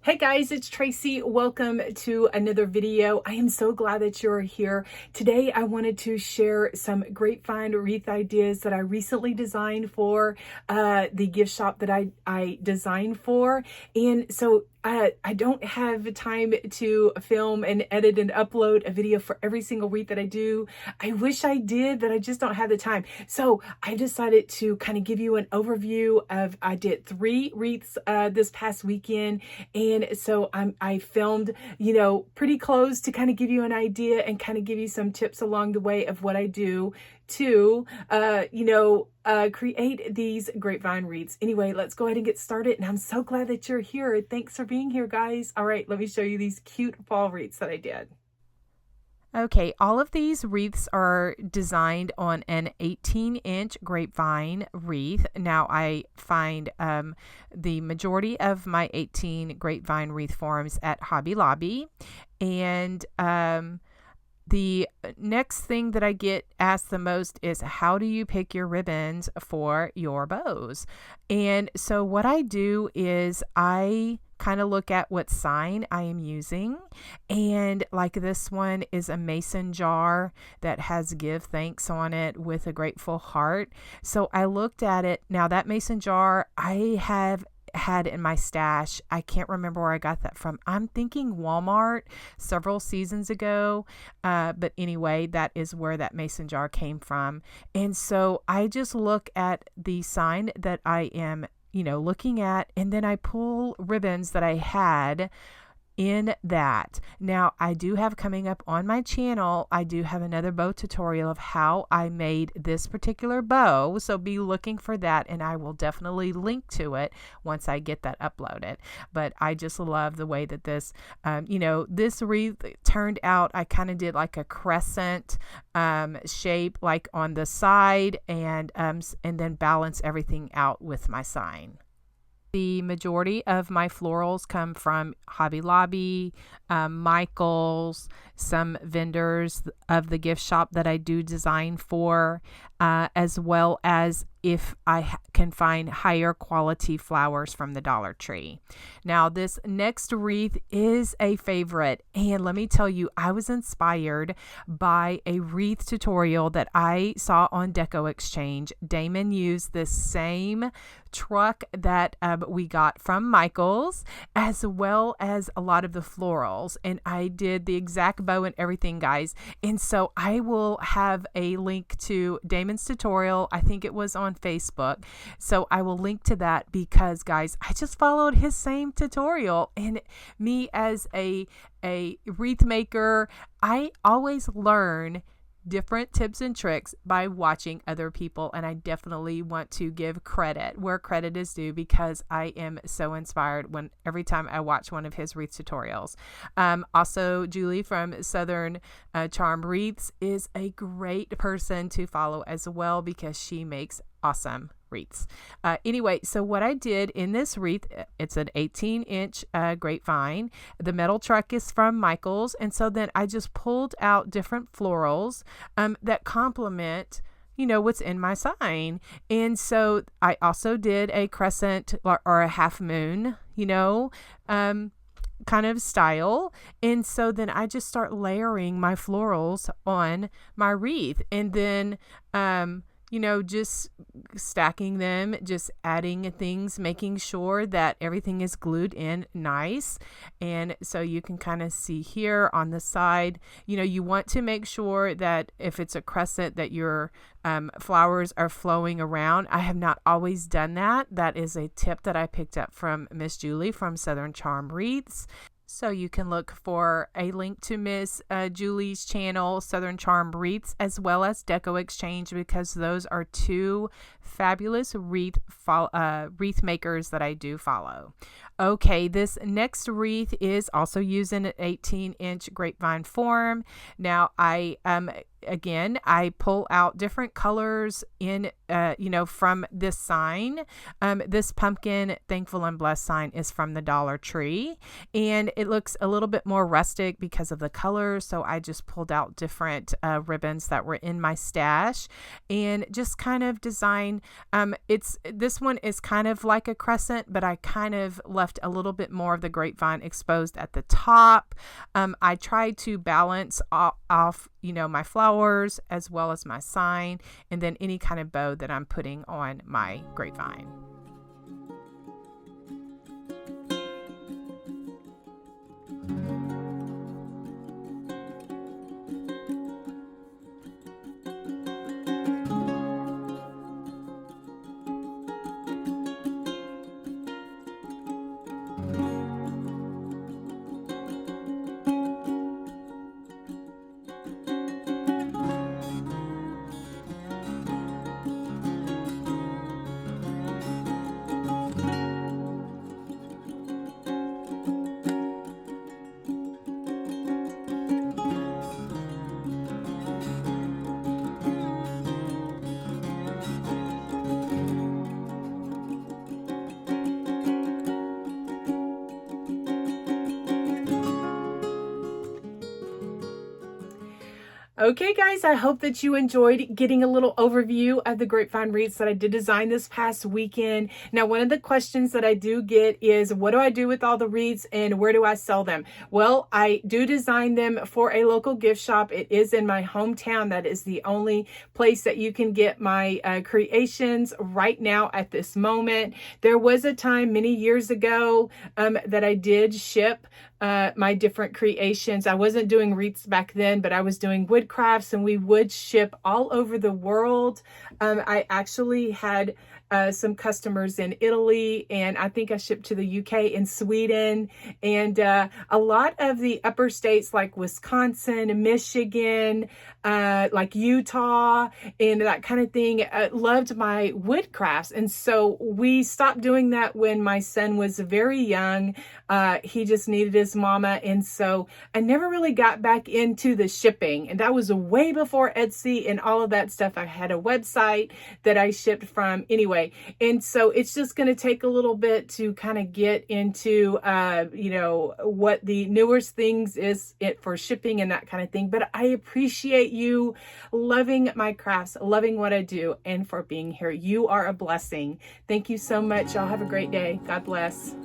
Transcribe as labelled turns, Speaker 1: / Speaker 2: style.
Speaker 1: Hey guys, it's Tracy. Welcome to another video. I am so glad that you're here. Today I wanted to share some grapevine wreath ideas that I recently designed for the gift shop that I designed for. And so I don't have time to film and edit and upload a video for every single wreath that I do. I wish I did, but I just don't have the time. So I decided to kind of give you an overview of, I did 3 wreaths this past weekend. And so I filmed, pretty close to kind of give you an idea and kind of give you some tips along the way of what I do to, create these grapevine wreaths. Anyway, let's go ahead and get started. And I'm so glad that you're here. Thanks for being here, guys. All right, let me show you these cute fall wreaths that I did.
Speaker 2: Okay, all of these wreaths are designed on an 18-inch grapevine wreath. Now, I find the majority of my 18 grapevine wreath forms at Hobby Lobby. And the next thing that I get asked the most is, how do you pick your ribbons for your bows? And so what I do is I kind of look at what sign I am using, and like this one is a mason jar that has give thanks on it with a grateful heart. So I looked at it. Now that mason jar I have had in my stash. I can't remember where I got that from. I'm thinking Walmart several seasons ago. But anyway, that is where that mason jar came from. And so I just look at the sign that I am looking at, and then I pull ribbons that I had in that. Now, I do have coming up on my channel, I do have another bow tutorial of how I made this particular bow. So be looking for that, and I will definitely link to it once I get that uploaded. But I just love the way that this, this wreath turned out. I kind of did like a crescent shape, like on the side, and then balance everything out with my sign. The majority of my florals come from Hobby Lobby, Michael's, some vendors of the gift shop that I do design for, as well as if I can find higher quality flowers from the Dollar Tree. Now, this next wreath is a favorite, and let me tell you, I was inspired by a wreath tutorial that I saw on Deco Exchange. Damon used this same truck that we got from Michael's, as well as a lot of the florals, and I did the exact bow and everything, guys. And so I will have a link to Damon's tutorial. I think it was on Facebook, so I will link to that, because guys, I just followed his same tutorial, and me as a wreath maker, I always learn different tips and tricks by watching other people, and I definitely want to give credit where credit is due, because I am so inspired every time I watch one of his wreath tutorials. Also, Julie from Southern Charm Wreaths is a great person to follow as well, because she makes awesome wreaths. Anyway, so what I did in this wreath, it's an 18-inch grapevine. The metal truck is from Michael's, and so then I just pulled out different florals that complement what's in my sign. And so I also did a crescent or a half moon, kind of style. And so then I just start layering my florals on my wreath, and then just stacking them, just adding things, making sure that everything is glued in nice. And so you can kind of see here on the side, you want to make sure that if it's a crescent, that your flowers are flowing around. I have not always done that. That is a tip that I picked up from Miss Julie from Southern Charm Wreaths. So you can look for a link to Miss Julie's channel, Southern Charm Wreaths, as well as Deco Exchange, because those are 2 fabulous wreath makers that I do follow. Okay, this next wreath is also using an 18-inch grapevine form. Now, I again, I pull out different colors in, from this sign. This pumpkin Thankful and Blessed sign is from the Dollar Tree, and it looks a little bit more rustic because of the colors. So I just pulled out different ribbons that were in my stash and just kind of design. This one is kind of like a crescent, but I kind of left a little bit more of the grapevine exposed at the top. I tried to balance off my flowers as well as my sign, and then any kind of bow that I'm putting on my grapevine.
Speaker 1: Okay, guys, I hope that you enjoyed getting a little overview of the grapevine wreaths that I did design this past weekend. Now, one of the questions that I do get is, what do I do with all the wreaths and where do I sell them? Well, I do design them for a local gift shop. It is in my hometown. That is the only place that you can get my creations right now at this moment. There was a time many years ago that I did ship my different creations. I wasn't doing wreaths back then, but I was doing wood crafts, and we would ship all over the world. I actually had some customers in Italy, and I think I shipped to the UK and Sweden, and a lot of the upper states like Wisconsin, Michigan, like Utah, and that kind of thing, loved my wood crafts. And so we stopped doing that when my son was very young. He just needed his mama, and so I never really got back into the shipping, and that was way before Etsy and all of that stuff. I had a website that I shipped from anyway, and so it's just going to take a little bit to kind of get into what the newest things is it for shipping and that kind of thing. But I appreciate you loving my crafts, loving what I do, and for being here. You are a blessing. Thank you so much. Y'all have a great day. God bless.